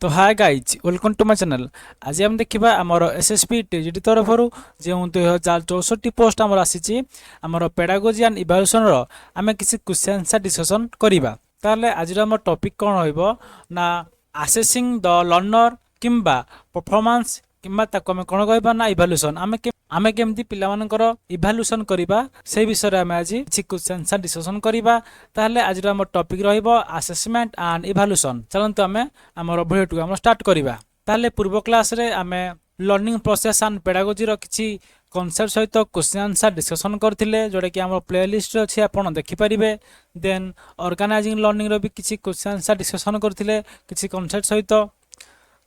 तो hi guys welcome to my channel. आज हम देखा आमर एसएसपी टीजीटी तरफ जो 2064 पोस्ट आमर आसी आमर पेडागोजी एंड इवैल्यूएशन आम किसी क्वेश्चन आंसर डिस्कशन करवा। ताले आज आम टॉपिक कौन हो ना असेसिंग द लर्नर किंबा परफॉर्मेंस किंबा ताको आम कौन कहबा ना इवैल्यूएशन आमे केमती पिलामानकर इवैल्यूएशन करबा से विषय आम आज किसी क्वेश्चन आंसर डिस्कशन करबा। ताले आज आम टॉपिक रहिबो असेसमेंट एंड इवैल्यूएशन। चलंतु आमे हमर वीडियो हम स्टार्ट करबा। ताले पूर्व क्लास रे आमे लर्निंग प्रोसेस एंड पेडागोजी रो किछि कॉन्सेप्ट सहित क्वेश्चन आंसर डिस्कशन करथिले जोडे कि हमर प्लेलिस्ट अछि आपण देखि परिबे। देन ऑर्गेनाइजिंग लर्निंग रो भी किछि क्वेश्चन आंसर डिस्कशन करथिले किछि कॉन्सेप्ट सहित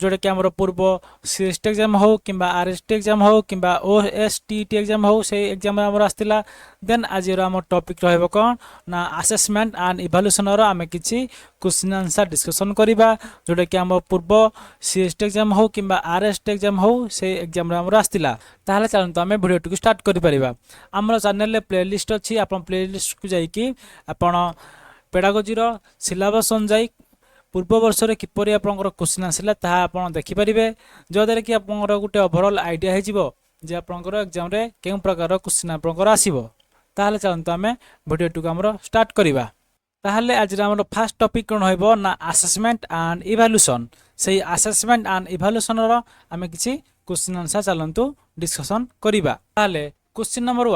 जोड़े कि आमर पूर्व सीएसटी एग्जाम हो कि आरएसटी एग्जाम हो कि ओएसटीटी एग्जाम हो से एग्जाम आमर आसला। देन आज आम टॉपिक रहिबो कौन ना असेसमेंट एंड इवैल्यूएशन आम किछि क्वेश्चन आंसर डिस्कशन करबा जोड़े कि आम पूर्व सीएसटी एग्जाम हो कि आरएसटी एग्जाम हो से एग्जाम आमर आसला। ताहले चलंतु आम वीडियो टी स्टार्ट करि परिबा। आमर चैनल रे प्लेलिस्ट अछि आपण प्लेलिस्ट को जाईकि आपण पेडागोजी रो सिलेबस अनुसार पूर्व वर्ष रे किपरि आपनकर क्वेश्चन आसिला ता आपण देखि परिबे जदरे कि आपनकर गुटे ओवरऑल आईडिया हे जिवो जे आपनकर एग्जाम रे केउ प्रकार क्वेश्चन आपनकर आसीबो। ताहले चलंतु आमे वीडियो टु हमरो स्टार्ट करबा। ताहले आज हमरो फर्स्ट टॉपिक कोन होइबो ना असेसमेंट एंड इवैल्यूएशन। सेही असेसमेंट एंड इवैल्यूएशन रो आमे किछि क्वेश्चन आंसर चलंतु डिस्कशन करबा। ताहले क्वेश्चन नंबर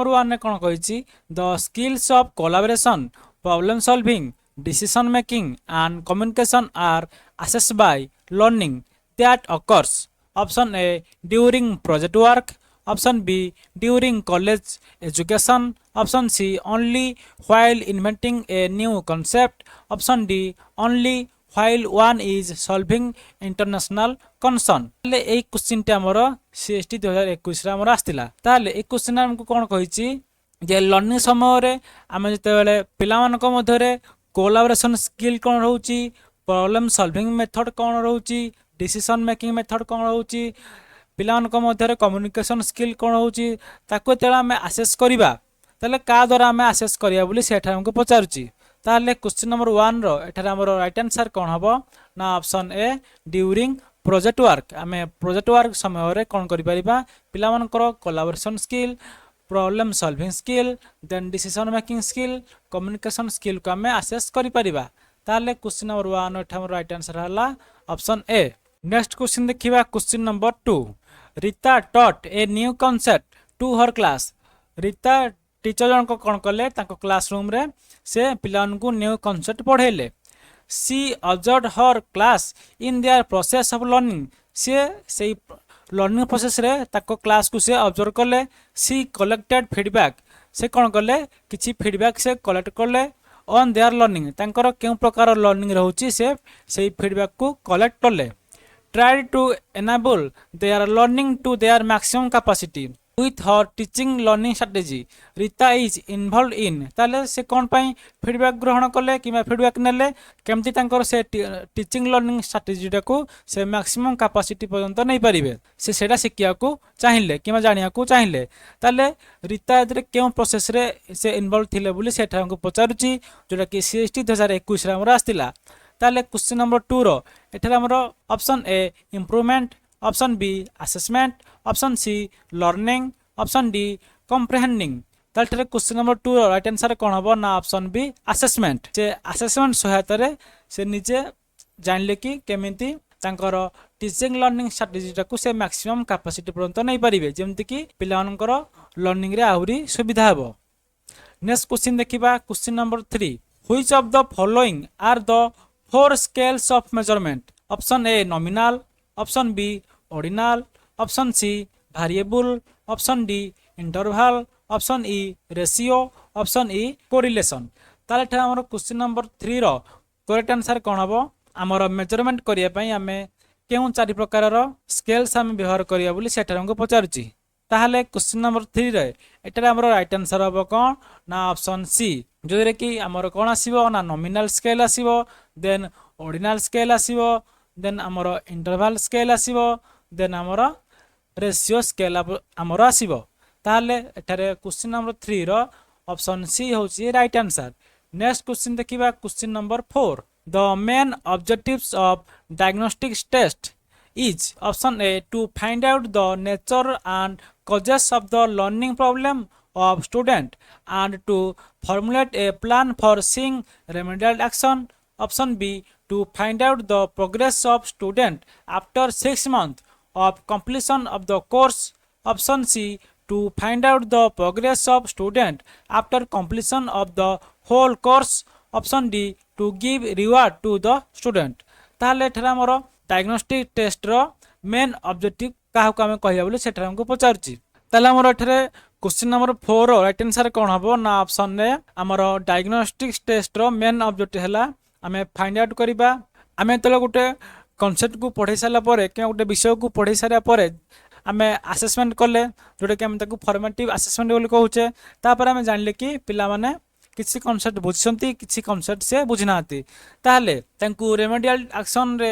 1 ने कोन कहिछि the skills of collaboration problem solving decision making and communication are assessed by learning that occurs option A during project work, option B during college education, option C only while inventing a new concept, option D only while one is solving international concern। ताले एई question टे हमर CST 2021 रे हमर आस्तिला। ताले ए question हमकु कोन कहिछि जे learning समय रे आमे जते बेले पिला मानक मध्य रे कोलैबोरेशन स्किल कौन रोची, प्रॉब्लम सॉल्विंग मेथड कौन रोची, डिसीजन मेकिंग मेथड कौन रोची, पिलानक मध्य कम्युनिकेशन स्किल कौन होची ताको तेला हमें असेस करिबा। ताले का द्वारा हमें असेस करिया बोली सेठा हमको पचारुची। ताले क्वेश्चन नंबर 1 रो एठारा हमरो राइट आंसर कौन हबो ना option A during project work. हमें प्रोजेक्ट वर्क समय रे कौन करि परिबा पिलामानकर collaboration skill, problem solving skill, then decision making skill, communication skill को हमें असेस करि परिबा। ताले क्वेश्चन नंबर 1 एठा राइट आंसर हला ऑप्शन ए। नेक्स्ट क्वेश्चन देखिबा question number 2। Rita taught a new concept to her class. Rita teacher जन को कोन करले ताको क्लासरूम रे से पिलान को न्यू कांसेप्ट पढेले। She observed her class in their process of learning. से लर्निंग प्रोसेस रे ताको क्लास को से ऑब्जर्व करले। She collected feedback. से कौन कले किछि फीडबैक से कलेक्ट करले ऑन देयर लर्निंग। तांकर केउ प्रकार लर्निंग रहउची से फीडबैक को कलेक्ट करले। Try to enable their learning to their maximum capacity with her teaching learning strategy. Rita is involve in. ताले से कौन पाई फीडबैक ग्रहण कले किमा फीडबैक नेले केमती तांकर से टीचिंग लर्निंग स्ट्रेटजी को से मैक्सिमम कैपेसिटी पर्यंत नहीं परिबे से सेडा सिकिया को चाहिले किमा जानिया को चाहिले। ताले रीता एतरे केउ प्रोसेस रे से इन्वॉल्व थिले बोली सेठा हमको पचारुची जोटा कि सीएसटी 2021 रे हमर आस्तिला। ताले क्वेश्चन नंबर 2 रो एठा हमर option A improvement, option B assessment, option C learning, option D comprehending. ताले क्वेश्चन नंबर 2 रो राइट आंसर कोन हबो ना ऑप्शन बी असेसमेंट। से असेसमेंट सहायता रे से निजे जानले कि केमिति तांकर टीचिंग लर्निंग स्ट्रेटजी को से मैक्सिमम कैपेसिटी पर्यंत नहीं परिबे जेमति कि पिलानकर लर्निंग रे आहुरी सुविधा हेबो। नेक्स्ट क्वेश्चन देखिबा question number 3। Which of the following are the 4 scales of measurement. Option A nominal, option B ordinal, option C variable, option D interval, option E ratio, option E correlation. ताले ठा हमर question number 3 रो correct answer कोन हबो हमर measurement करिया पई हमें केउ चारि प्रकार रो स्केल्स हम व्यवहार करिया बोली सेठा हमको पचारुची। ताहले क्वेश्चन नंबर 3 रे एटा हमर राइट आंसर हबो कोन ना ऑप्शन सी जोरे कि हमर कोन आसीबो ना नॉमिनल स्केल आसीबो, देन ऑर्डिनल स्केल आसीबो, देन हमर इंटरवल स्केल आसीबो, देन हमर रेशियो स्केल हमर आसीबो। ताहले एठारे क्वेश्चन नंबर 3 रो ऑप्शन सी होची राइट आंसर। नेक्स्ट क्वेश्चन देखिबा question number 4। The main objectives of diagnostic test is option A to find out the nature and causes of the learning problem of student and to formulate a plan for seeing remedial action. Option B to find out the progress of student after 6 months of completion of the course. Option C to find out the progress of student after completion of the whole course. Option D to give reward to the student. ताहले एठारे हमर diagnostic test रो main objective काहको आमे कहिया बोले सेठारे हमको पचारची। ताहले हमर एठारे क्वेश्चन नंबर 4 रो राइट आंसर कोन हबो ना ऑप्शन ने हमर डायग्नोस्टिक टेस्ट रो मेन ऑब्जेक्टिव हला आमे फाइंड आउट करिबा। आमे तले गुटे कॉन्सेप्ट को पढ़ै साला परे के गुटे विषय को पढ़ै सारा परे आमे असेसमेंट करले जोटा कि आमे ताकू फॉर्मेटिव असेसमेंट बोली कहूचे। तापर आमे जानले कि पिला माने किसी कॉन्सेप्ट बुझिसंती किसी कॉन्सेप्ट से बुझिनाती ताहले तांकू रेमेडियल एक्शन रे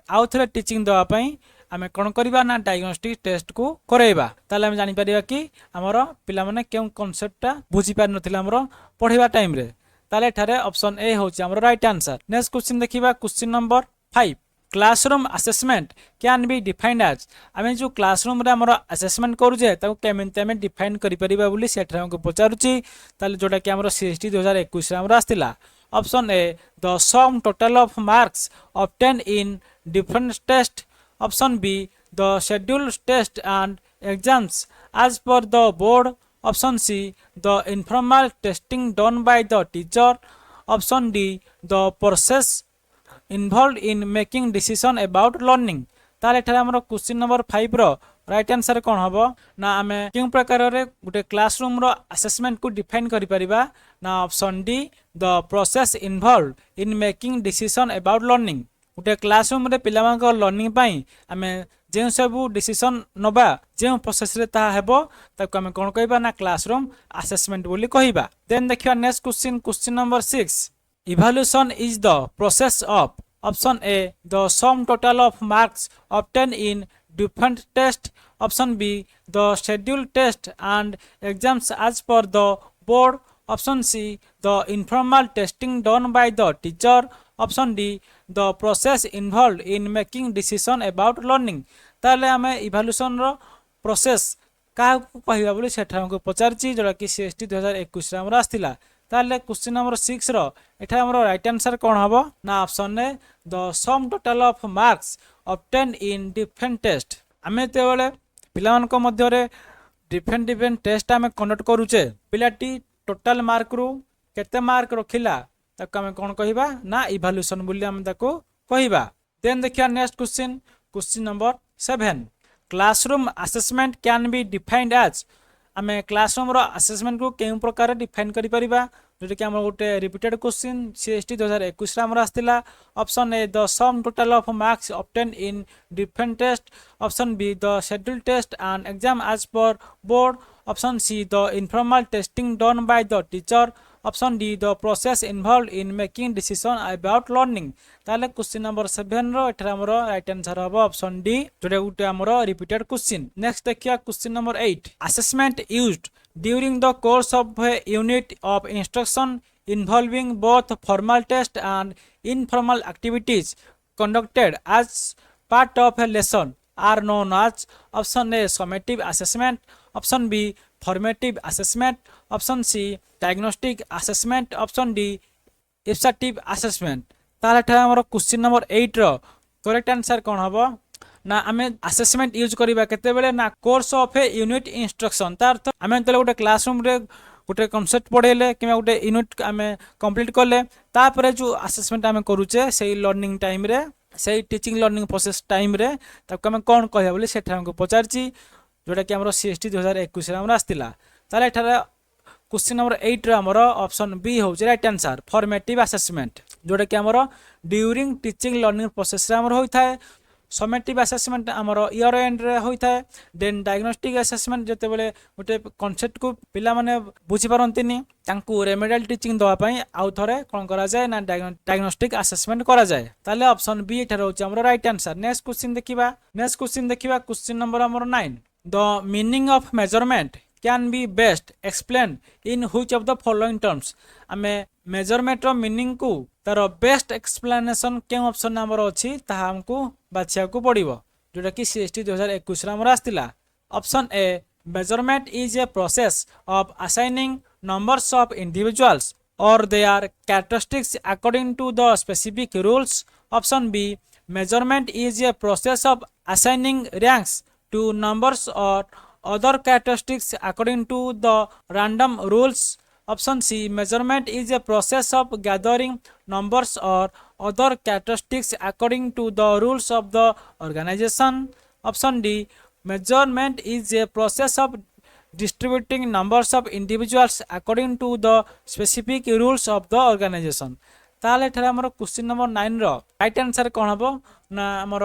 आउ थरे टीचिंग दवा पई आमे कोन करबा ना डायग्नोस्टिक टेस्ट को करेबा। ताहले आमे जानि परिबा कि हमर पिला माने केउ कॉन्सेप्टटा बुझि पार नथिला हमर पढिबा टाइम रे। ताहले एठारे ऑप्शन ए होची हमर राइट आंसर। नेक्स्ट क्वेश्चन देखिबा question number 5 classroom assessment can be defined as आमे जो क्लासरूम रे हमर असेसमेंट करू जे ताको केमिते आमे डिफाइन करि परिबा बोली सेठरा हमको पचारुची। ताले जोटा कि हमर सीएसटी 2021 रे हमर आस्तिला option A the sum total of marks obtain in different test. Option B the scheduled test and exams as per the board. Option C the informal testing done by the teacher. Option D the process involve in making decision about learning. ताले एठारे हमर question number 5 रो right answer कोन हबो ना आमे केउ प्रकार रे गुटे क्लासरूम रो असेसमेंट को डिफाइन करि परिबा ना option D the process involve in making decision about learning. Gute classroom रे पिलामान को लर्निंग पई आमे जे सब डिसीजन नबा जे प्रोसेस रे ता हेबो ताको आमे कोन कहबा ना क्लासरूम असेसमेंट बोली कहिबा। देन देखिबा next question question number 6 evaluation is the process of option A the sum total of marks obtained in different tests. Option B the scheduled test and exams as per the board. Option C the informal testing done by the teacher. Option D the process involved in making decision about learning. ताले हमें evaluation रो process का कहबा बोली सेठा हमको पचारची जोटा कि सीएसटी 2021 रे हमरा आस्तिला। ताले क्वेश्चन नंबर 6 रो एठा हमरो राइट आंसर कोन हबो ना ऑप्शन ने the sum total of marks obtain in different test. आमे तेबेले पिलामान को मध्य रे डिफरेंट टेस्ट आमे कंडक्ट करूचे पिलाटी टोटल मार्क रु केते मार्क रखिला ताको आमे कोन कहिबा ना इवैल्यूएशन बोली आमे ताको कहिबा। देन देखिया next question question number 7 classroom assessment can be defined as आमे क्लासरूम रो असेसमेंट को केउ प्रकार डिफाइन करि परिबा जोटा कि हमर गोटे रिपीटेड क्वेश्चन सीएसटी 2021 रे हमर आस्तिला। Option A the sum total of marks obtain in different test. Option B the scheduled test and exam as per board. Option C the informal testing done by the teacher. Option D the process involve in making decision about learning. ताले question number 7 रो एठरा हमर right answer हबो option D जोटा गुटे हमर repeated question. Next देखिया question number 8 assessment used during the course of a unit of instruction involving both formal test and informal activities conducted as part of a lesson are known as option A summative assessment, option B formative assessment, option C diagnostic assessment, option D evaluative assessment। ताले ठा हमर question number 8 रो correct answer कोन हबो ना आमे assessment use करिबा केते बेले ना course of a unit instruction तार अर्थ आमे तले गोटे क्लासरूम रे गोटे कॉन्सेप्ट पढ़ेले कि गोटे यूनिट आमे कंप्लीट करले तापर जो असेसमेंट आमे करूचे से लर्निंग टाइम रे से टीचिंग लर्निंग प्रोसेस टाइम रे ताको आमे कोन कहया बोली सेठा हमको पचारची जोटा कि हमरो सीएसटी 2021 रे हमरा आस्तिला। ताले एठारे क्वेश्चन नंबर 8 रो हमरो ऑप्शन बी हो राइट आंसर फॉर्मेटिव असेसमेंट जोटा कि हमरो ड्यूरिंग टीचिंग लर्निंग प्रोसेस रे हमरो होई थाए। समेटिव असेसमेंट आमर ईयर एंड रे होता है। देन डायग्नोस्टिक असेसमेंट जते बेले गोटे कॉन्सेप्ट को पिला माने बुझी पारंतिनी तांकू रेमेडियल टीचिंग दवा पई आउ थरे कोन करा जाय ना डायग्नोस्टिक असेसमेंट करा जाय। ताले ऑप्शन बी एठार होची हमर राइट आंसर। नेक्स्ट क्वेश्चन देखिबा क्वेश्चन नंबर हमर 9 the meaning of measurement can be best explain in which of the following terms. आमे मेजरमेंट मीनिंग को तार बेस्ट एक्सप्लेनेशन के ऑप्शन आमर अच्छी ताहा हमको बाछिया को पड़ो जोटा कि CST 2021 आमर आसला। Option A measurement is a process of assigning numbers of individuals or their characteristics according to the specific rules. Option B measurement is a process of assigning ranks to numbers or other characteristics according to the random rules. Option C measurement is a process of gathering numbers or other characteristics according to the rules of the organization. Option D measurement is a process of distributing numbers of individuals according to the specific rules of the organization। ताले एठारे हमर question number 9 रो right answer कोन हबो ना हमर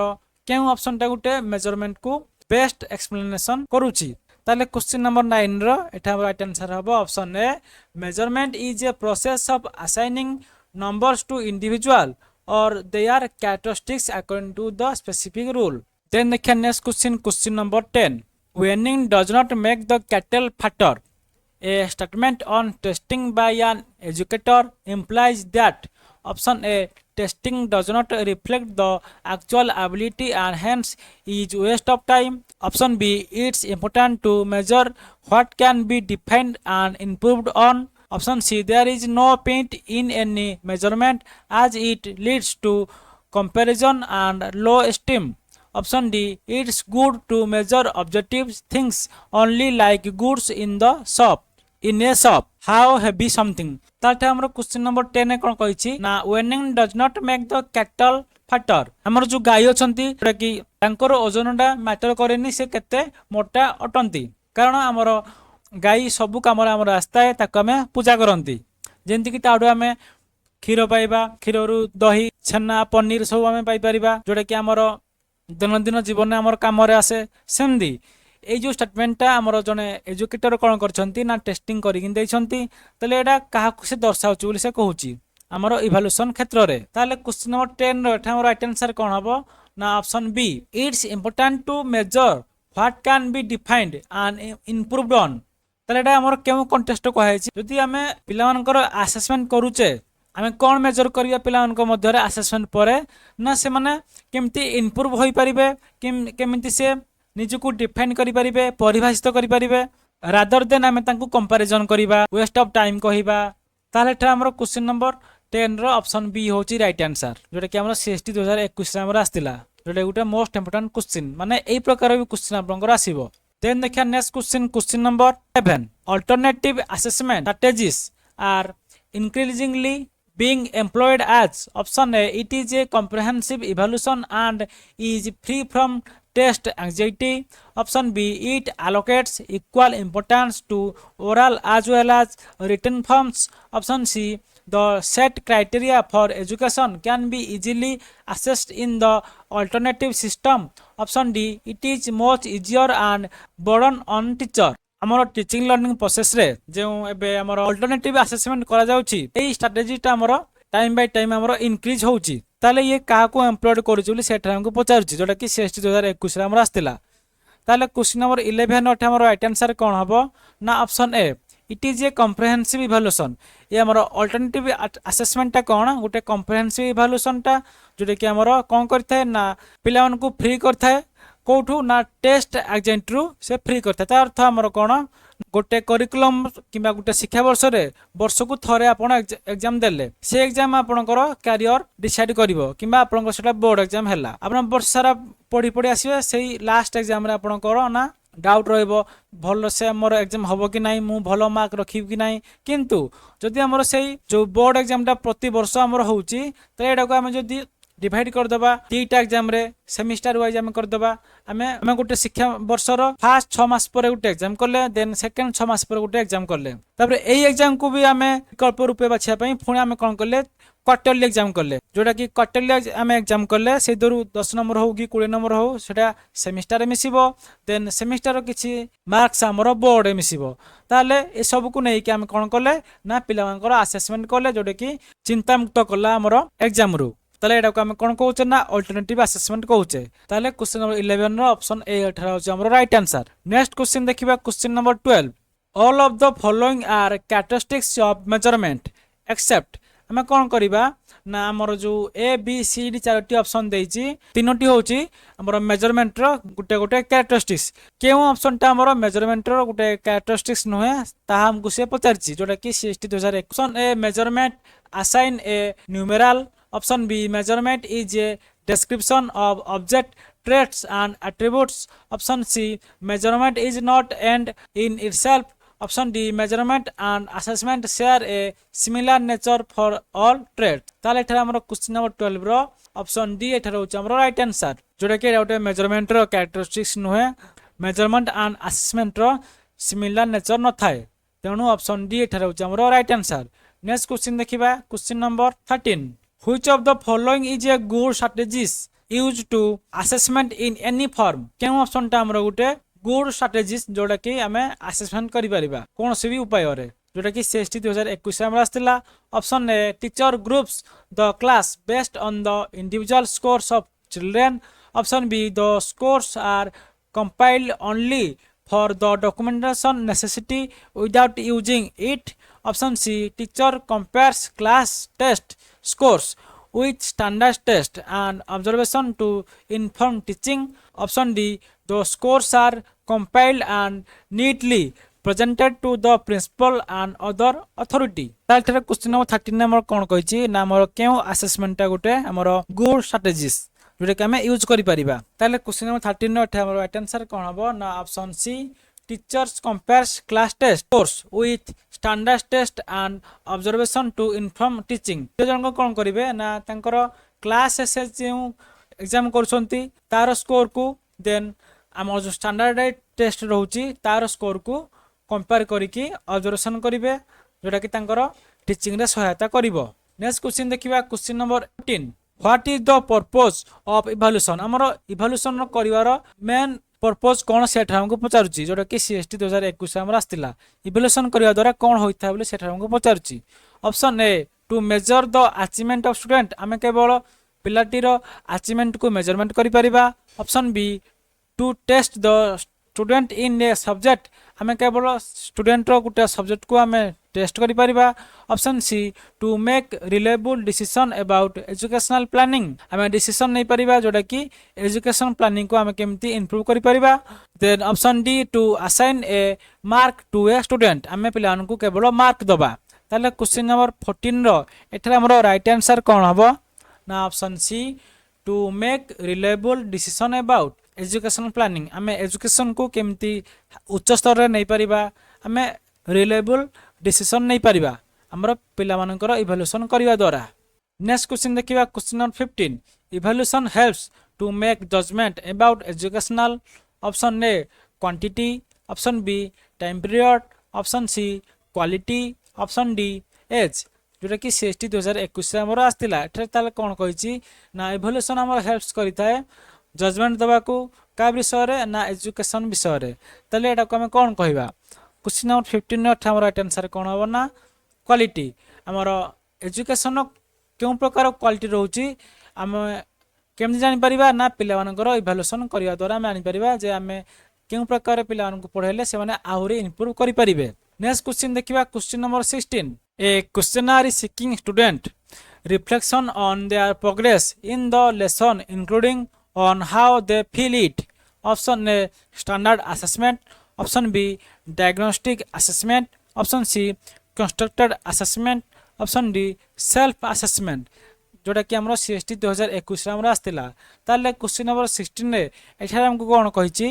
केउ option टा गुटे measurement को बेस्ट एक्सप्लेनेशन करूची। ताले क्वेश्चन नंबर 9 रो एठा राइट आंसर हबो option A measurement is a process of assigning numbers to individual or their characteristics according to the specific rule. Then देखिए next question number 10 winning does not make the cattle fatter. A statement on testing by an educator implies that option A testing does not reflect the actual ability and hence is waste of time. Option B it's important to measure what can be defined and improved on. Option C there is no point in any measurement as it leads to comparison and low esteem. Option D it's good to measure objective things only like goods in the shop in a shop how heavy something। ताटे हमरो question number 10 कोन कहिछि ना winning does not make the cattle fatter। हमर जो गाय अछंती जेटा कि तांकर ओजनटा matter करेनी से केते मोटा अटंती कारण हमर गाय सब काम रे हमर रास्ता है ताको हमें पूजा करंती जेंति कि ताडू हमें क्षीर पाइबा क्षीररू दही छेना पनीर सब हमें पाई परिबा जोटा कि हमर दैनंदिन जीवन आमर काम आसे सेमती ये जो स्टेटमेंटा आमर जने एजुकेटर कौन करछंती ना टेस्टिंग करिकिन दैछंती तले एटा काहा से दर्शाउची बोली से कहूची आमर इवैल्यूएशन क्षेत्र रे। ताले क्वेश्चन नंबर 10 रो एठा हमर राइट आंसर कोन हबो ना option B it's important to measure what can be defined and improved on. ताले एटा हमर केउ कंटेस्ट कहैछि जदि हमें पिलामानकर असेसमेंट करूचे आमे कौन मेजर करिया पिलामानक मध्य असेसमेंट परे ना से माने केमती इम्प्रूव होई परिबे केमती से निजको डिफाइन करि परिबे परिभाषित करि परिबे रादर देन आमे तांको कंपैरिजन करिबा वेस्ट ऑफ टाइम कहिबा। ताले एठा हमर क्वेश्चन नंबर 10 रो ऑप्शन बी होची राइट आंसर जोटा कि हमर CST 2021 रे हमर आस्तिला जोटा गुटे मोस्ट इंपोर्टेंट क्वेश्चन माने एई प्रकार भी क्वेश्चन आपनकर आसीबो। देन देखिया next question number 7 alternative assessment strategies are increasingly being employed as option A it is a comprehensive evaluation and is free from test anxiety. Option B it allocates equal importance to oral as well as written forms. Option C the set criteria for education can be easily assessed in the alternative system. Option D it is much easier and burden on teacher। हमर teaching learning process रे जे एबे हमर alternative assessment करा जाउची एई स्ट्रेटजीटा हमर time by time हमर increase होउची ताले ये काहा को एम्प्लॉयड करूची बोली सेटा हमको पचारुची जोटा कि CST 2021 रे हमर आस्तिला। ताले क्वेश्चन नंबर 11 अठे हमर राइट आंसर कोन हबो ना option A it is a comprehensive evaluation. ये हमर अल्टरनेटिव असेसमेंट टा कोन गुटे कॉम्प्रिहेंसिव इवैल्यूएशन टा जोटा कि हमर कोन करथाय ना पिला मानकु फ्री करथाय कौठू ना टेस्ट एजेंट रु से फ्री करता है। अर्थ आमर कौन गोटे करिकुलम किंबा गोटे शिक्षा वर्ष रे वर्ष को थरे आपण एग्जाम देले से एग्जाम आपनकर कैरियर डिसाइड करिवो किंबा आपनकर सेटा बोर्ड एग्जाम हैला आपण वर्ष सारा पढ़ी पढ़ी आसीबे सेही लास्ट एग्जाम रे आपनकर ना डाउट रहइबो भल से हमर एग्जाम हबो कि नाही मु भल मार्क रखिब कि नाही किंतु जदि हमर सेही जो बोर्ड एग्जाम टा प्रति वर्ष हमर होउची त एडा को हम जदि डिवाइड कर दबा तीटा एग्जाम रे सेमिस्टर वाइज हम कर दबा हमें गोटे शिक्षा वर्षर फास्ट 6 मास पर गोटे एग्जाम करले देन सेकंड 6 मास पर गोटे एग्जाम करले तापर एई एग्जाम को भी हमें विकल्प रूपे बाछिया पई पुणी हमें कोन करले क्वार्टरली एग्जाम करले जोटा कि क्वार्टरली हमें एग्जाम करले से दरु 10 नंबर हो कि 20 नंबर हो सेटा सेमिस्टर रे मिसिबो देन सेमिस्टर किछि मार्क्स हमर बोर्ड रे मिसिबो ताले ए सब को नै कि हम कोन करले ना पिला मानकर असेसमेंट करले जोटा कि चिंता मुक्त करला हमर एग्जाम रु ताले एटा को हम कोन कहउचे ना अल्टरनेटिव असेसमेंट कहउचे। ताले क्वेश्चन नंबर 11 रो ऑप्शन ए 18 होचे हमर राइट आंसर। नेक्स्ट क्वेश्चन देखिबा question number 12 all of the following are characteristics of measurement except आम कौन करवा ना आमर जो ए बी सी डी चारोटी ऑप्शन देइछि तीनोटी होची हमर मेजरमेंट रो गुटे गुटे कैरेक्टरिस्टिक्स केउ ऑप्शन टा हमर मेजरमेंट रो गुटे कैरेक्टरिस्टिक्स नहे ता हमकु से पचारछि जोटा कि CST 2001 option A measurement assign a numeral option B measurement is a description of object traits and attributes option C measurement is not end in itself option D measurement and assessment share a similar nature for all traits ताले एठार हमर question number 12 रो option D एठार होछ हमर right answer जोटा कि एटा मेजरमेंट रो कैरेक्टरिस्टिक्स नहे मेजरमेंट एंड असेसमेंट रो सिमिलर नेचर न थाए तेणु ऑप्शन डी एठार होछ हमर राइट आंसर नेक्स्ट क्वेश्चन देखिबा question number 13 Which of the following is a good strategies used to assessment in any form केउ ऑप्शन टा हमर गुटे गुड स्ट्रेटजीज जोटा कि आमे असेसमेंट करि परिबा कोन से भी उपाय रे जोटा कि सीएसटी 2021 हमरा आस्तिला option A teacher groups the class based on the individual scores of children option B the scores are compiled only for the documentation necessity without using it option C teacher compares class test scores with standard test and observation to inform teaching option D the scores are compiled and neatly presented to the principal and other authority तालठरे question number 13 हमर कोन कहिछि ना हमर केउ assessment टा गुटे हमर good strategies जोटा कि हमें यूज करि परिबा ताले क्वेश्चन नंबर 13 नो एठा हमर राइट आंसर कोन हबो ना option C teachers compares class test course with standard test and observation to inform teaching ते जन कोन करिवे ना तांकर क्लास एस जे एग्जाम करछंती तार स्कोर को देन हमर जो स्टैंडर्ड टेस्ट रहउची तार स्कोर को कंपेयर करिकि ऑब्जर्वेशन करिवे जोटा कि तांकर टीचिंग रे सहायता करिवो नेक्स्ट क्वेश्चन देखिबा question number 14 what is the purpose of evaluation हमर इवैल्यूएशन करिवार मेन पर्पस कोन सेठ हमको पचारुची जोटा कि सीएसटी 2021 हमर आस्तिला इवैल्यूएशन करिवा द्वारा कोन होइथा बोले सेठ हमको पचारुची option A to measure the achievement of student आमे केवल पिलाटी रो अचीवमेंट को मेजरमेंट करि परिबा option B to test the student in a subject आमे केवल स्टूडेंट रो गुटे सब्जेक्ट को आमे टेस्ट करि परिबा option C to make reliable decision about educational planning आमे डिसीजन नै परिबा जोटा कि एजुकेशन प्लानिंग को आमे केमती इंप्रूव करि परिबा then option D to assign a mark to a student आमे पिलान को केवल मार्क दबा ताले क्वेश्चन नंबर 14 रो एठरा हमरो राइट आंसर कोन हबो ना option C to make reliable decision about education planning आमे एजुकेशन को केमती उच्च स्तर रे नै परिबा आमे रिलायबल डिसीजन नै परिबा हमर पिला मानकर इवैल्यूएशन करिवा द्वारा नेक्स्ट क्वेश्चन देखिबा question number 15 evaluation helps to make judgement about educational option A quantity option B time period option C quality option D एज जोटा कि सीएसटी 2021 हमर आस्तिला एठरे ताले कोन कहिछि ना इवैल्यूएशन हमर हेल्प्स करिताय जजमेंट दबा को का विषय रे ना एजुकेशन विषय रे ताले एटा को हम कोन कहिबा क्वेश्चन नंबर 15 नो हमर राइट आंसर कोन हो ना क्वालिटी हमर एजुकेशन केउ प्रकार क्वालिटी रहउची हम केमति जानि परिबा ना पिला मानकर इवैल्यूएशन करिया द्वारा हम जानि परिबा जे हमें केउ प्रकार पिला मानक पढाइले से माने आहुरी इंप्रूव करि परिबे नेक्स्ट क्वेश्चन देखिबा question number 16 A questionnaire seeking student reflection on their progress in the lesson including on how they feel it option A standard assessment option B diagnostic assessment option C constructed assessment option D self assessment जोटा कि हमरो CST 2021 रे हमरा आस्तिला ताले question number 16 रे एठार हमको कोन कहिछि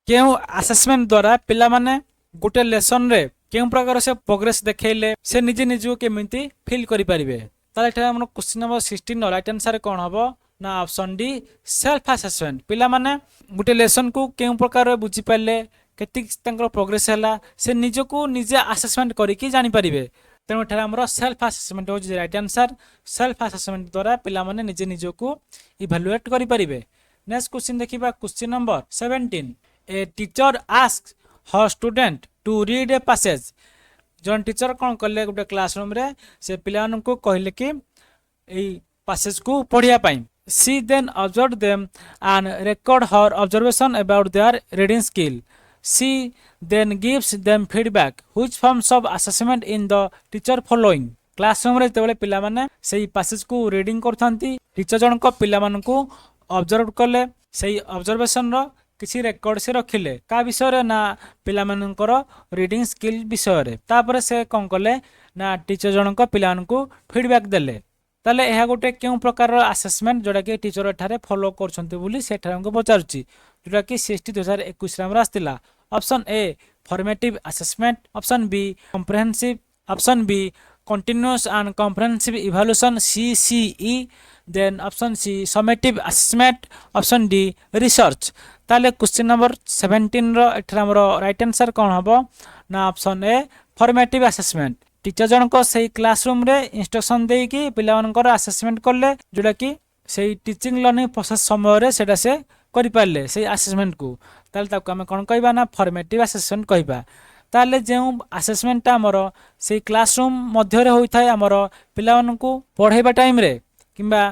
केउ assessment द्वारा पिला माने गुटे लेसन रे केउ प्रकार से प्रोग्रेस देखेले से निजे निजो केमिति फील करि परिबे ताले एठार हमरो क्वेश्चन नंबर 16 रो राइट आंसर कोन हबो ना ऑप्शन डी सेल्फ असेसमेंट पिला माने गुटे लेसन को केउ प्रकार बुझी पाले केति तंकर प्रोग्रेस हला से निजो को निजे असेसमेंट करि कि जानि परिबे तेनु ठरा हमरो सेल्फ असेसमेंट हो जे राइट आंसर सेल्फ असेसमेंट द्वारा पिला माने निजे निजो को इवैल्यूएट करि परिबे नेक्स्ट क्वेश्चन देखिबा question number 17 a teacher asks her student to read a passage जन टीचर कोन करले गुटे क्लासरूम रे से पिलान को कहले कि एई पैसेज को पढिया पाई She then observed them and record her observation about their reading skill. She then gives them feedback. Which forms of assessment in the teacher following? Classroom रे जेतेबेले पिला माने सेही पैसेज को रीडिंग करथांती टीचर जनक पिला मानकू ऑब्जर्व कले सेही observation रो किसी record से रखिले का विषय रे ना पिला मानकर रीडिंग स्किल विषय रे तापर से कोन कले ना टीचर जनक पिला मानकू फीडबैक देले ताले यह गोटे क्यों प्रकार असेसमेंट जोटा कि टीचर एठारे फॉलो करछंती बोली सेठा हमको पचारुची जोटा कि सीएसटी 2021 रे हमरा आस्तिला option A formative assessment option B comprehensive option B continuous and comprehensive evaluation CCE then option C summative assessment option D research ताले क्वेश्चन नंबर 17 रो एठरा हमरो राइट आंसर कोन हबो ना option A formative assessment teacher जनक से classroom रे इंस्ट्रक्शन दे कि पिला मानकर असेसमेंट करले जोटा कि से टीचिंग लर्निंग प्रोसेस समय रे सेटा से करि पारले से असेसमेंट को ताले ताको हम कोन कहबा ना फॉर्मेटिव असेसमेंट कहबा ताले जे असेसमेंट हमर से क्लासरूम मध्य रे होई थाए हमर पिला मानकू पढाइबा टाइम रे किबा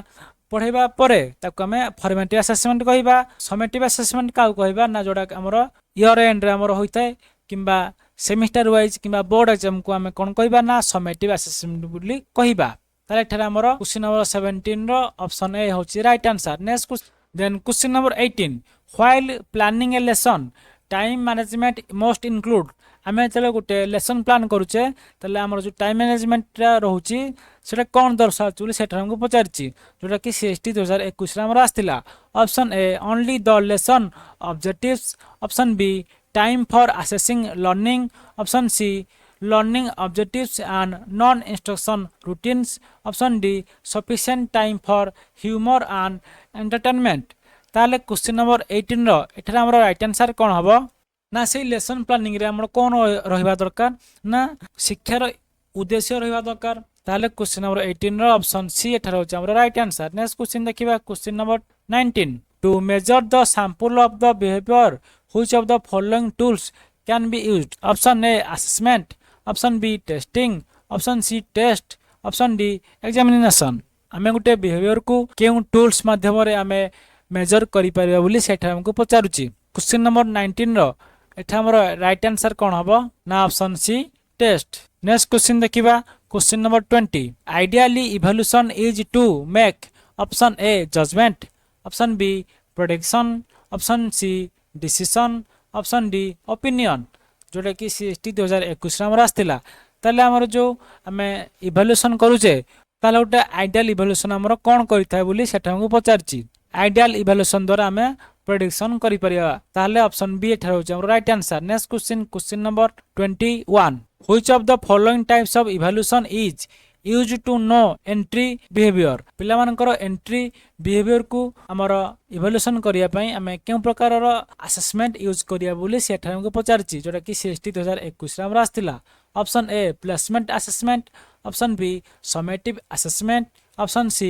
पढाइबा परे ताको हम फॉर्मेटिव असेसमेंट कहबा समेटिव असेसमेंट का कहबा ना जोटा हमर ईयर एंड रे हमर होई थाए किबा सेमिस्टर वाइज किबा बोर्ड एग्जाम को हमें कोन कहबा ना समेटिव असेसमेंट बोली कहबा ताले एठारे हमर क्वेश्चन नंबर 17 रो ऑप्शन ए होची right answer next then question number 18 while planning a lesson time management most include आमे चलो गोटे लेसन प्लान करूचे तले हमर जो टाइम मैनेजमेंट रहउची सेटा कोन दर्शाउची बोली सेटा हमको पचारची जोटा कि सीएसटी 2021 रे हमर आस्तिला option A only the lesson objectives option B time for assessing learning option C learning objectives and non instruction routines option D sufficient time for humor and entertainment ताले क्वेश्चन नंबर 18 रो एठरा हमर right answer कोन हबो ना से lesson planning रे हमर कोन रहिबा दरकार ना शिक्षार उद्देश्य रहिबा दरकार ताले क्वेश्चन नंबर 18 रो ऑप्शन सी एठरा होची हमर राइट आंसर नेक्स्ट क्वेश्चन देखिबा question number 19 to measure the sample of the behavior which of the following tools can be used option A assessment option B testing option C test option D examination आमे गुटे behaviour को केउ tools माध्यम रे आमे major करि परिबा बोली सेठा हमको पचारुची क्वेश्चन नंबर 19 रो एठा हमर राइट आंसर कोन हबो ना option C test next question देखिबा question number 20 ideally evaluation is to make option A judgement option B prediction option C decision option D opinion जोटा कि सीएसटी 2021 रे हमर आस्तिला ताले हमर जो हमें इवैल्यूएशन करूचे ताले उटा आइडियल इवैल्यूएशन हमर कोन करिथाय बोली सेटा हमको पचारची आइडियल इवैल्यूएशन द्वारा हमें प्रेडिक्शन करि परिया ताले ऑप्शन बी एठा होचे हमर right answer next question number 21 which of the following types of evaluation is use to know entry behaviour पिला मानकर एंट्री बिहेवियर को हमर इवैल्यूएशन करिया पई हमें केउ प्रकार रो असेसमेंट यूज करिया बोली सेठा हमको पचारची जोटा कि सीएसटी 2021 रे हमर आस्तिला option A placement assessment option B summative assessment option C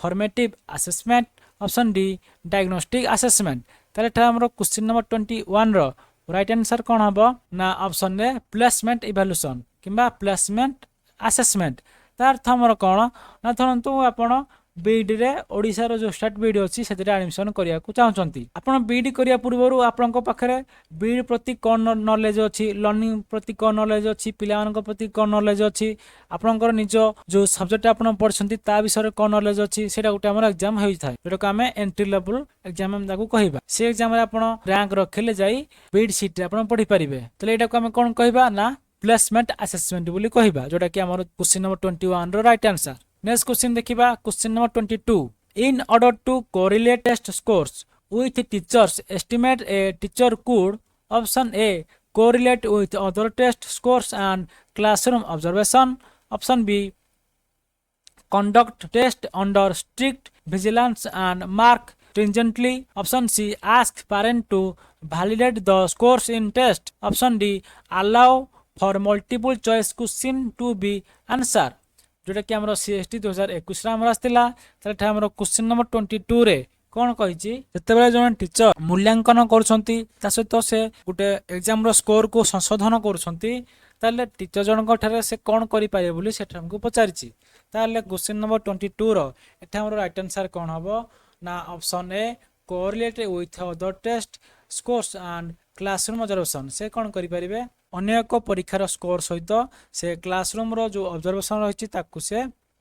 formative assessment option D diagnostic assessment ताले एठा हमर क्वेश्चन नंबर 21 रो राइट आंसर कोन हबो ना ऑप्शन ए प्लेसमेंट इवैल्यूएशन किबा प्लेसमेंट असेसमेंट तार थमर कोन ना थनतु आपण बीडी रे ओडिसा रो जो स्टार्ट बीडी अछि सेतरे एडमिशन करिया को चाहचंती आपण बीडी करिया पूर्वरु आपन को पाखरे बीडी प्रति कोन नॉलेज अछि लर्निंग प्रति कोन नॉलेज अछि पिला मानन को प्रति कोन नॉलेज अछि आपनकर निजो जो सब्जेक्ट आपण पढछंती ता विषय कोन नॉलेज अछि सेटा गुटे हमर एग्जाम होई थाय जेटा को हमें एंट्री लेवल एग्जाम हम ताको कहिबा से एग्जाम रे आपण रैंक रखले जाई बीडी सीट रे आपण पढि परिबे तले एटा को हमें कोन कहिबा ना प्लेसमेंट असेसमेंट बोली कहिबा जोटा कि हमर क्वेश्चन नंबर 21 रो राइट आंसर नेक्स्ट क्वेश्चन देखिबा question number 22 in order to correlate test scores with teachers estimate a teacher could option A correlate with other test scores and classroom observation option B conduct test under strict vigilance and mark stringently option C ask parent to validate the scores in test option D allow for multiple choice question to be answer जोटा कि हमरो CST 2021 रा हमर आस्तिला तले हमरो question number 22 रे कोन कहिची जते बेले जण टीचर मूल्यांकन करछंती ता सहित से गुटे एग्जाम रो स्कोर को संशोधन करछंती ताले टीचर जण को ठारे से कोन करि पाए बोली सेठ हमको पचारिची ताले क्वेश्चन नंबर 22 रो एठा हमरो राइट आंसर कोन हबो ना option A correlate with other test scores and classroom observation से कोन करि परिबे ଅନ୍ୟ ଏକ ପରୀକ୍ଷାର ସ୍କୋର ସହିତ ସେ କ୍ଲାସରୁମ୍ର ଯେଉଁ ଅବଜର୍ଭେସନ୍ ରହିଛି ତାକୁ ସେ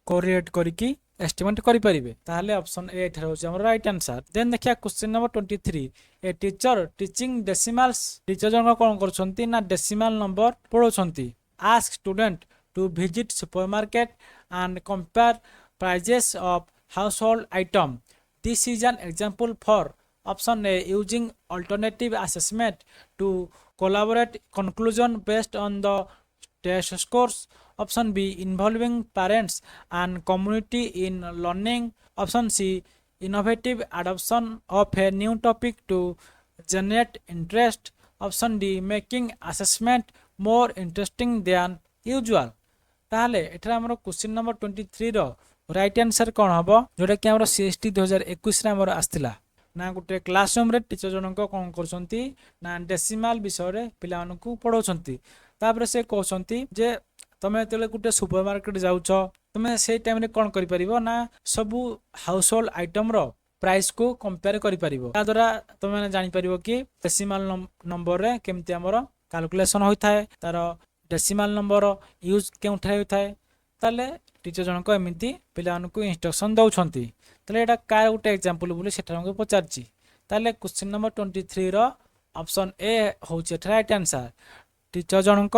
କୋରିଲେଟ୍ କରିକି एस्टिमेट करें ताहले ऑप्शन ए एठार होची हमर राइट आंसर। देन देखिया question number 23 a teacher teaching decimals teacher जन कोन करछंती ना डेसिमल नंबर पढोछंती ask student to visit supermarket and compare prices of household item this is an example for option A using alternative assessment to collaborate conclusion based on the test scores. Option B involving parents and community in learning. Option C innovative adoption of a new topic to generate interest. Option D making assessment more interesting than usual. ताहले एठरा हमर question number 23 रो right answer कोन हबो जोटा कि हमर CST 2021 रे हमर आस्तिला ना गोटे क्लासरूम रे टीचर जनक कोन करछंती ना डेसिमल विषय रे पिला मानकू पढौछंती तापर से कहते जे तुम जो गोटे सुपरमार्केट जाऊच तुम से टाइम रे कौन कर ना सबू हाउस होल्ड आइटम रो प्राइस को कंपेयर द्वारा तुम जापर कि डेसिमल नंबर रे केमती आमर कैलकुलेशन होता है तार डेसिमल नंबर यूज केउठे होता है ताले टीचर जनक एमती पिला इंस्ट्रक्शन दौरान ताले एटा कार गोटे एग्जांपल बोली सेटा पचारची ताले क्वेश्चन नंबर 23 रो ऑप्शन ए होची राइट आंसर। टीचर जनक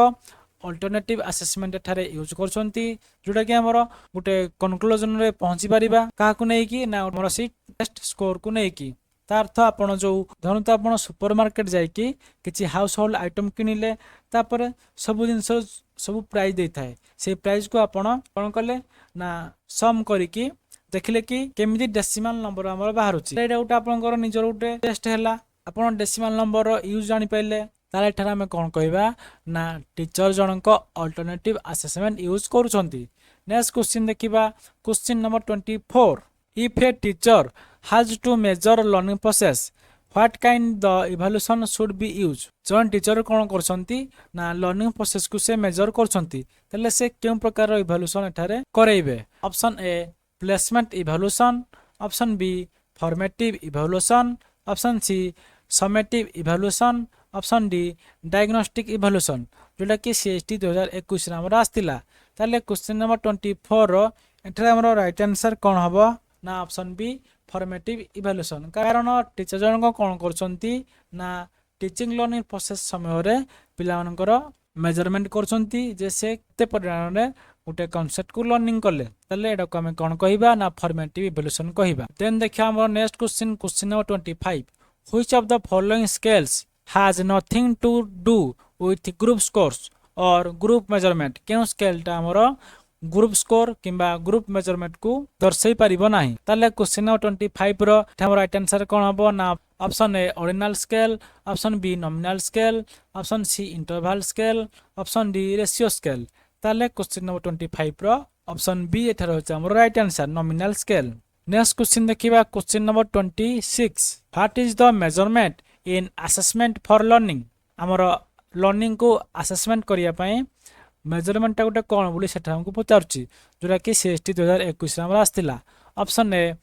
अल्टरनेटिव असेसमेंट एठारे यूज करछंती जोटा कि हमर गोटे कंक्लूजन रे पहुंची परिबा काकू नै कि ना हमर सी टेस्ट स्कोर को नै कि तार्थ आपण जो धरंत आपण सुपरमार्केट जाई कि किछि हाउस होल्ड आइटम किनिले तापर सब जिंस सब प्राइस देई थाए से प्राइस को आपण कोन करले ना सम करी कि देखिले कि केमिति डेसिमल नंबर हमर बाहरुची एटा उटा आपनकर निजर उटे टेस्ट हैला आपण डेसिमल नंबर यूज जानि पाइले ताले एठारा में कौन कहबा ना टीचर जनक अल्टरनेटिव असेसमेंट यूज करूछंती। नेक्स्ट क्वेश्चन देखिबा question number 24 if a teacher has to measure learning process what kind the evaluation should be use जन टीचर कौन करछंती ना लर्निंग प्रोसेस को से मेजर करछंती तले से केउ प्रकार इवैल्यूएशन एठारे करैबे। Option A placement evaluation, option B formative evaluation, option C summative evaluation, option D diagnostic evaluation जोटा कि CST 2021 रे हमर आस्तिला ताले क्वेश्चन नंबर 24 रो एठरे हमर राइट आंसर कोन हबो ना ऑप्शन बी फॉर्मेटिव इवैल्यूएशन कारण टीचर जनक कोन करछंती ना टीचिंग लर्निंग प्रोसेस समय रे पिला मानकर मेजरमेंट करछंती जे से केते परिमाण रे गोटे कांसेप्ट को लर्निंग करले ताले एडा को हम कोन कहिबा ना फॉर्मेटिव इवैल्यूएशन कहिबा। देन देखिया हमर next question number 25 which of the following scales has nothing to do with group scores or group measurement क्यों स्केल टा हमर ग्रुप स्कोर किंबा ग्रुप मेजरमेंट को दर्शाई परिबो नाही ताले क्वेश्चन नंबर 25 रो हमर राइट आंसर कोन हबो ना option A ordinal scale, option B nominal scale, option C interval scale, option D ratio scale ताले क्वेश्चन नंबर 25 रो ऑप्शन बी एठार होचा हमर right answer nominal scale. Next question देखिबा question number 26 what is the measurement in assessment for learning आमर learning को assessment करिया पई मेजरमेंट टा गोटे कोन बोली सेटा हमको पचारची जोरा कि CST 2021 रे हमर आस्तिला। Option A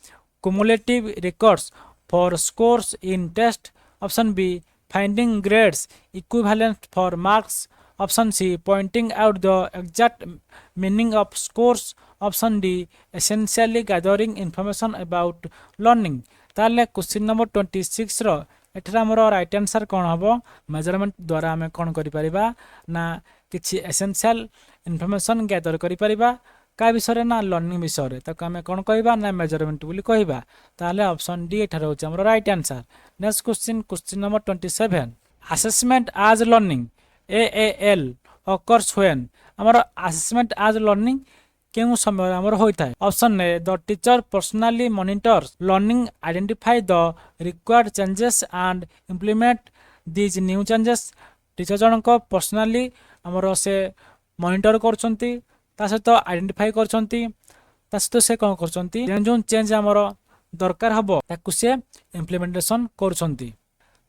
cumulative records for scores in test, option B finding grades equivalent for marks, option C pointing out the exact meaning of scores, option D essentially gathering information about learning ताले question number 26 रो एठरा हमर right answer कोन हबो measurement द्वारा हमें कोन करि परिबा ना किछि एसेंशियल इंफॉर्मेशन गैदर करि परिबा का विषय ना लर्निंग विषय तक हमें कोन कहबा ना मेजरमेंट बोली कहबा ताले ऑप्शन डी एठरा होचे हमर right answer. Next question number 27 assessment as learning AAL occurs when हमर असेसमेंट एज लर्निंग केउ समय हमर होइता है। Option A the teacher personally monitors learning identify the required changes and implement these new changes teacher जनक personally हमर से monitor करछंती ता सहित आइडेंटिफाई करछंती ता सहित से कोन करछंती जो चेंज हमर दरकार हबो ताकु से इंप्लीमेंटेशन करछंती।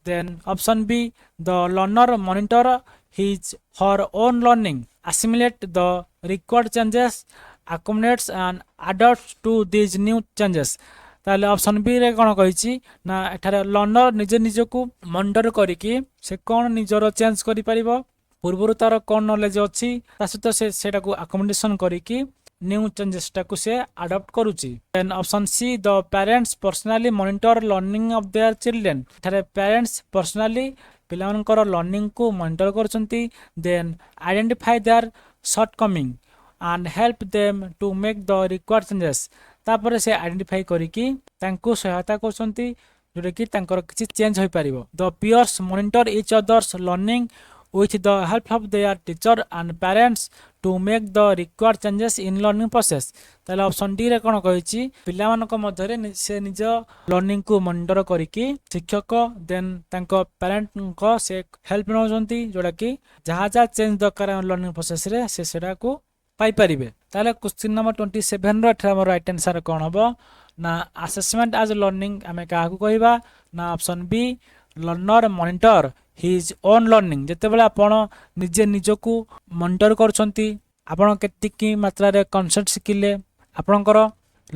Then option B the learner monitor his her own learning assimilate the required changes accommodates and adapts to these new changes ताले ऑप्शन बी रे कोन कहिची ना एठारे लर्नर निजे निजे को मॉनिटर करिकि से कोन निजरो चेंज करि परिबो पूर्व तार कौन नॉलेज अच्छी सहित से अकोमोडेशन करिकी न्यू चेंजेस टाकू से अडॉप्ट करुची। Then option C the parents personally monitor learning of their children. एठारे पेरेंट्स पर्सनली पिलामानकर लर्निंग को मॉनिटर करचंती। Then identify their shortcoming and help them to make the required changes. तापर से आइडेंटिफाई करिकी तांको सहायता करचंती जोटा कि तांकर किछि चेंज होई पारिबो। The peers monitor each others learning with the help of their teacher and parents to make the required changes in learning process। ताले ऑप्शन डी रे कोन कहिछि पिला मानक मध्यरे से निज लर्निंग को मॉनिटर करिकी शिक्षक देन तांको पेरेंट को से हेल्प नौजंती जोटा कि जहा जहा चेंज दरकार लर्निंग प्रोसेस रे से सेडा को पाई परिबे। ताले क्वेश्चन नंबर 27 रो एठा हमर राइट आंसर कोन हबो ना असेसमेंट एज लर्निंग हमें काहा को कहिबा ना option B learner monitor his own learning. जेतेबेले आपण निजे निजको मॉनिटर करछंती आपण केतिकी मात्रा रे कॉन्सेप्ट शिखिले आपणकर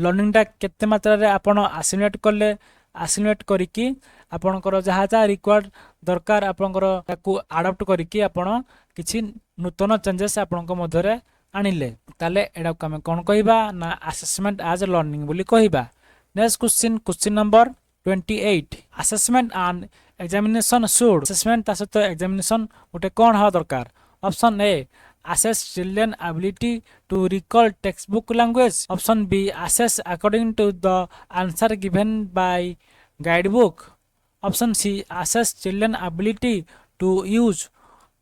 लर्निंग टा केते मात्रा रे आपण असिमुलेट करले असिमुलेट करिकी आपणकर जहा जहा रिक्वायर्ड दरकार आपणकर ताकू अडॉप्ट करिकी आपण किछि नूतन चेंजेस आपणक मध्यरे आनिले ताले एडा को हम कोन कहिबा ना असेसमेंट एज लर्निंग बोली कहिबा। Next question number 28 assessment and examination should. Assessment तासत एग्जामिनेशन उटे कोन हा दरकार। Option A assess children ability to recall textbook language। option B assess according to the answer given by guidebook। option C assess children ability to use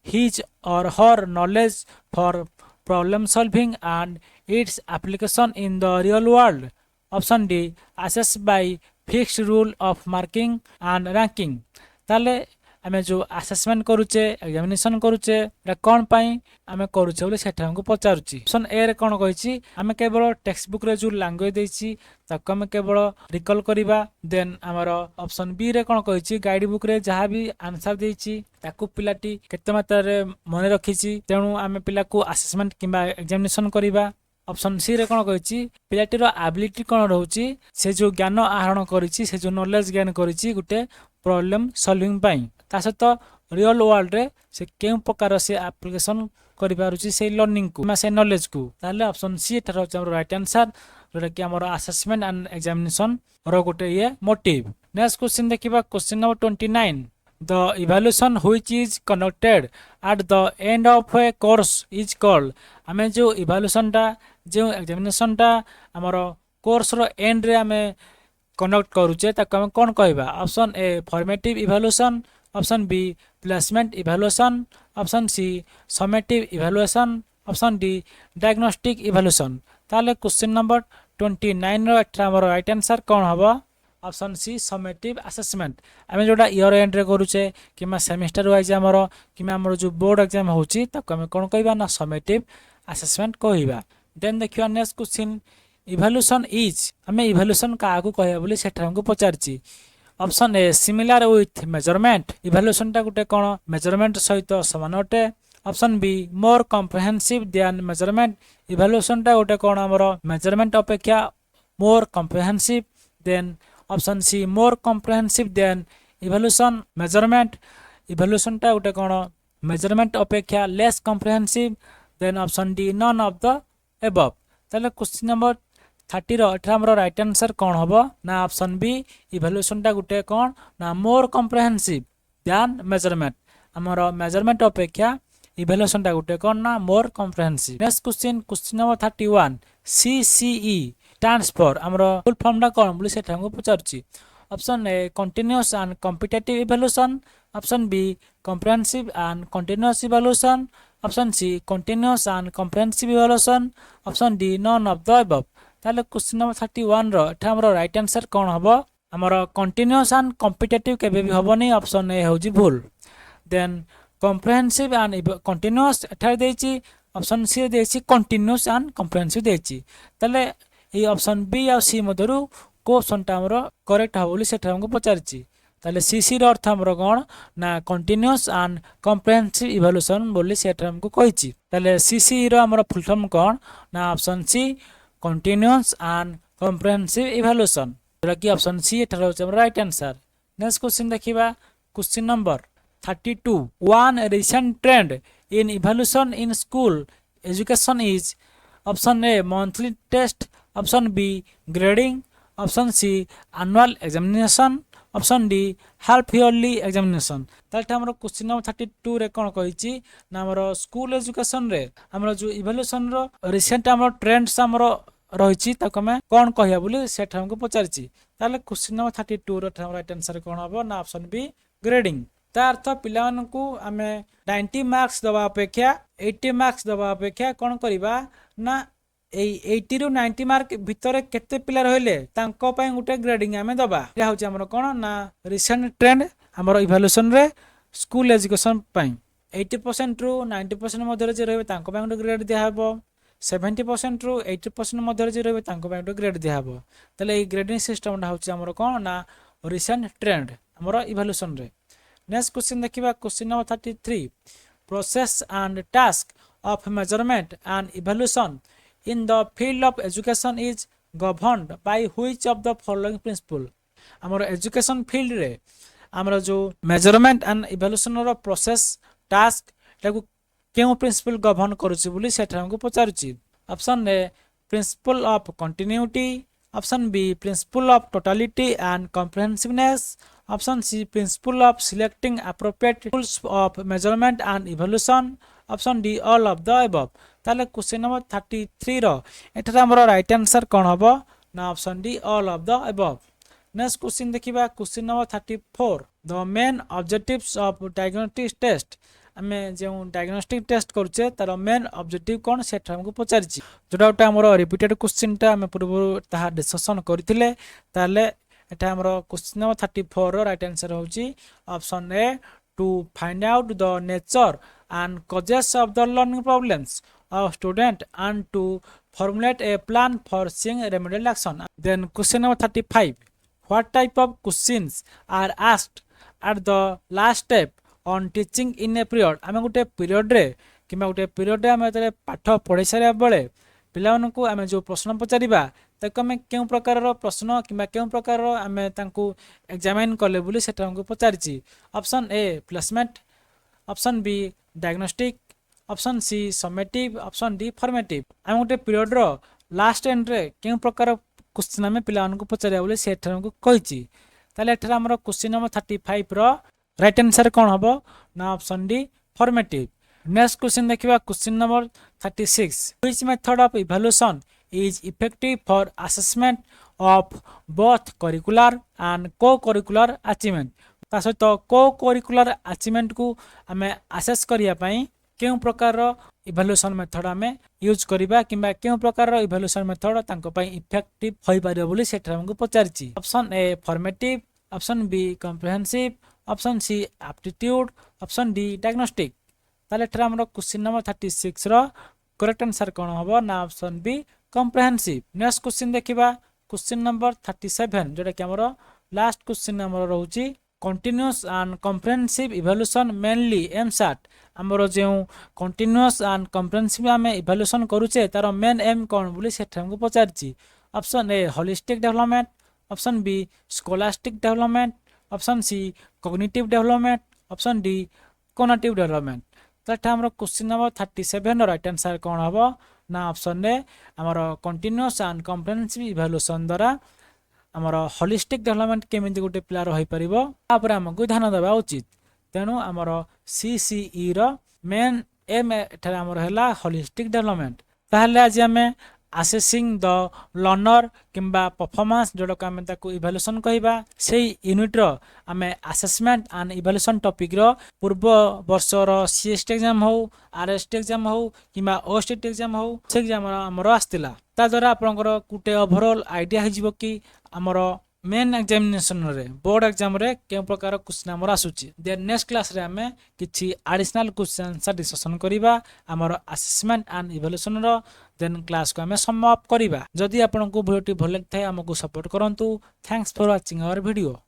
his or her knowledge for problem solving and its application in the real world। option D assess by fixed rule of marking and ranking। ताले आमे जो assessment करूचे examination करूचे एटा कोन पई आमे करूचे बोले सेठा हमको पचारुची। ऑप्शन ए रे कोन कहिची आमे केवल टेक्स्ट बुक रे जो लैंग्वेज देछि ताको आमे केवल रिकॉल करिबा। देन हमरो ऑप्शन बी रे कोन कहिची गाइड बुक रे जहां भी आंसर देछि ताको पिलाटी केते मात्रा रे मने रखिची तेनु आमे पिला को असेसमेंट किबा एग्जामिनेशन करिबा। ऑप्शन सी रे कोन कहिची पिलाटीर एबिलिटी कोन रहउची से जो ज्ञान आहरण करिची से जो नॉलेज गेन करिची गुटे प्रॉब्लम सॉल्विंग पई ता सहित रियल वर्ल्ड रे से केउ प्रकार से एप्लीकेशन करि पारुची से लर्निंग को से नॉलेज को। ताले ऑप्शन सी एटा रहउची हमर राइट आंसर जोटा कि हमर असेसमेंट एंड एग्जामिनेशन रो गुटे ये मोटिव। नेक्स्ट क्वेश्चन देखिबा question number 29 the evaluation which is conducted at the end of a course is called। हमें जो इवैल्यूएशन टा जो एग्जामिनेशन टा हमर कोर्स रो एंड रे हमें कंडक्ट करूचे ताको हम कोन कहबा। Option A formative evaluation. Option B placement evaluation. Option C summative evaluation. Option D diagnostic evaluation. ताले क्वेश्चन नंबर 29 रो एठा हमर राइट आंसर कोन हबो। Option C summative assessment. आमे जोटा ईयर एंड रे करूचे किमा सेमेस्टर वाइज हमर किमा हमर जो बोर्ड एग्जाम होची ताको हम कोन कहबा ना समेटिव असेसमेंट कहबा। देन देखियो नेक्स्ट क्वेश्चन इवैल्यूएशन इज हमें इवैल्यूएशन का आगु कहबा बोली सेठा हमको पचारची। Option A similar with measurement. Evaluation टा गुटे कोन मेजरमेंट सहित समान अटे। Option B more comprehensive than measurement. Evaluation टा गुटे कोन हमर मेजरमेंट अपेक्षा more comprehensive. Then option C more comprehensive than evaluation measurement. Evaluation टा गुटे कोन मेजरमेंट अपेक्षा less comprehensive. Then option D none of the above. ताले क्वेश्चन नंबर 30 रो एठा हमरो राइट आंसर कोन हबो ना ऑप्शन बी इवैल्यूएशन टा गुटे कोन ना मोर कॉम्प्रिहेंसिव देन मेजरमेंट। हमरो मेजरमेंट अपेक्षा इवैल्यूएशन टा गुटे कोन ना more comprehensive. Next question number 31 CCE stands for हमरो फुल फॉर्म टा कोन बोली सेठा हमको पचारची। Option A continuous and competitive evaluation. Option B comprehensive and continuous evaluation. Option C continuous and comprehensive evaluation. Option D none of the above. ताले question number 31 रो एठा हमरो राइट आंसर कोन हबो हमरो कंटीन्यूअस एंड कॉम्पिटिटिव केबे भी हबोनी। Option A होजी भूल। देन कॉम्प्रिहेंसिव एंड कंटीन्यूअस एठा देछि। ऑप्शन सी देछि कंटीन्यूअस एंड कॉम्प्रिहेंसिव देछि। ताले ए ऑप्शन बी आ सी मधुरु को ऑप्शन टा हमरो करेक्ट हबो बोली सेठा हमको पचारची। ताले सीसी रो अर्थ हमरो कोन ना कंटीन्यूअस एंड कॉम्प्रिहेंसिव इवैल्यूएशन बोली सेठा हमको कहिची। ताले सीसी रो हमरो फुल फॉर्म कोन ना option C continuous and comprehensive evaluation जोटा कि ऑप्शन सी एठा रहउछ हमर राइट आंसर। नेक्स्ट क्वेश्चन देखिबा question number 32 one recent trend in evaluation in school education is option A monthly test, option B grading, option C annual examination, option D half yearly examination। ताले हमरो question number 32 रे कोन कहिछि ना हमरो school education रे हमरो जो evaluation रो recent हमरो trends हमरो रहिछि ताको हम कोन कहिया बोली सेठ हमको पचारिछि। ताले क्वेश्चन नंबर 32 रो हमरो राइट आंसर कोन हबो ना ऑप्शन बी ग्रेडिंग। ता अर्थ पिलामानकु आमे 90 मार्क्स दबा अपेक्षा 80 मार्क्स दबा अपेक्षा कोन करिबा ना 80 रु 90 मार्क भितर केते पिला रहले तांको पय गुटे ग्रेडिंग आमे दबा। या होछि हमरो कोन ना रिसेंट ट्रेंड हमरो इवैल्यूएशन रे स्कूल एजुकेशन पय 80% रु 90% मध्य जे रहबे तांको पय गुटे ग्रेड दिया हबो। 70% रु 80% मध्य जे रहबे तांको पय गुटे ग्रेड दिया हबो। तले ए ग्रेडिंग सिस्टम होछि हमरो कोन ना रिसेंट ट्रेंड हमरो इवैल्यूएशन रे। नेक्स्ट क्वेश्चन देखिबा question number 33 process and task of measurement and evaluation in the field of education is governed by which of the following principle। हमर एजुकेशन फील्ड रे हमर जो मेजरमेंट एंड इवैल्यूएशन रो process task ताकू केउ principle govern करूची बोली सेठ हमको पचारुची। Option A principle of continuity, option B principle of totality and comprehensiveness, option C principle of selecting appropriate tools of measurement and evaluation, option D all of the above. ताले question number 33 रो एठरा हमरो right answer कोन हबो ना option D all of the above. Next question देखिबा question number 34 the main objectives of diagnostic test. हमें जो डायग्नोस्टिक टेस्ट करछे तार मेन ऑब्जेक्टिव कोन सेठ हमको पचारिछि। जोडाटा हमरो रिपीटेड क्वेश्चन ता हम पूर्व ताहा डिस्कशन करथिले। ताले एटा हमरो क्वेश्चन नंबर 34 रो राइट आंसर होछि option A to find out the nature and causes of the learning problems of student and to formulate a plan for seeing remedial action। Then question number 35 what type of questions are asked at the last step on teaching in a period। आमे गुटे period रे किबा गुटे period रे आमे तले पाठ पढै सारे बेले पिलाମାନଙ୍କୁ आमे जो प्रश्न पचारिबा ताको आमे केउ प्रकार रो प्रश्न किबा केउ प्रकार रो आमे तांको एग्जामिन करले बोली सेटा हमको पचारिछि। Option A placement, option B diagnostic, option C summative, option D formative. आमे गुटे पीरियड रो लास्ट एंड रे केउ प्रकार क्वेश्चन आमे पिलाମାନଙ୍କୁ पचारिया बोली सेटा हमको कहिछि। ताले एठरा हमरो क्वेश्चन नंबर 35 रो राइट आंसर कोन हबो ना option D formative. Next question देखिबा question number 36 which method of evaluation is effective for assessment of both curricular and co-curricular achievement। ता सहित co-curricular achievement को हमें असेस करिया पई केउ प्रकार रो इवैल्यूएशन मेथड हमें यूज करिबा किबा केउ प्रकार रो इवैल्यूएशन मेथड तांको पई इफेक्टिव होई पारियो बोली सेठ हमको पचारिछि। Option A formative, option B comprehensive, option C aptitude, option D diagnostic. ताले एठरा हमरो क्वेश्चन नंबर 36 रो करेक्ट आंसर कोन हबो ना option B comprehensive. Next question देखिबा क्वेश्चन नंबर 37 जोटा कि हमरो लास्ट क्वेश्चन हमरो रहउची continuous and comprehensive evaluation mainly aims at. हमरो जे कंटीन्यूअस एंड कॉम्प्रिहेंसिव हमें इवैल्यूएशन करूचे तार मेन एम कोन बोली सेठ हमको पचारछि। Option A holistic development, option B scholastic development, option C cognitive development, option D cognitive development. ताठा हमरो क्वेश्चन नंबर 37 रो राइट आंसर कोन हबो ना ऑप्शन ए हमरो कंटीन्यूअस एंड कॉम्प्रिहेंसिव इवैल्यूएशन द्वारा हमरो होलिस्टिक डेवलपमेंट केमिति गुटे प्लेयर होई परिबो तापर हमकु ध्यान देबा उचित। तेनु हमरो सीसीई रो मेन एम एठा हमरो हैला होलिस्टिक डेवलपमेंट। ताहले आज हमें असेसिंग द लर्नर किंबा परफॉर्मेंस जोडो का हमें ताको इवैल्यूएशन कहिबा सेही यूनिट रो हमें असेसमेंट एंड इवैल्यूएशन टॉपिक रो पूर्व वर्ष रो सीएसटी एग्जाम हो, आरएसटी एग्जाम हो किंबा ओएसटी एग्जाम हो से एग्जाम हमरो आस्तिला। ता द्वारा आपनकर कुटे ओवरऑल आईडिया हिजिबो कि हमरो मेन एग्जामिनेशन रे बोर्ड एग्जाम रे के प्रकार क्वेश्चन हमर आसुची। देन नेक्स्ट क्लास रे हमें किछि एडिशनल क्वेश्चन आंसर डिस्कशन करिबा हमर असेसमेंट एंड इवैल्यूएशन रो देन क्लास को हमें समाप्त करिबा। जदि आपनको वीडियो भल लागथाय हमकु सपोर्ट करंतु। Thanks for watching our video.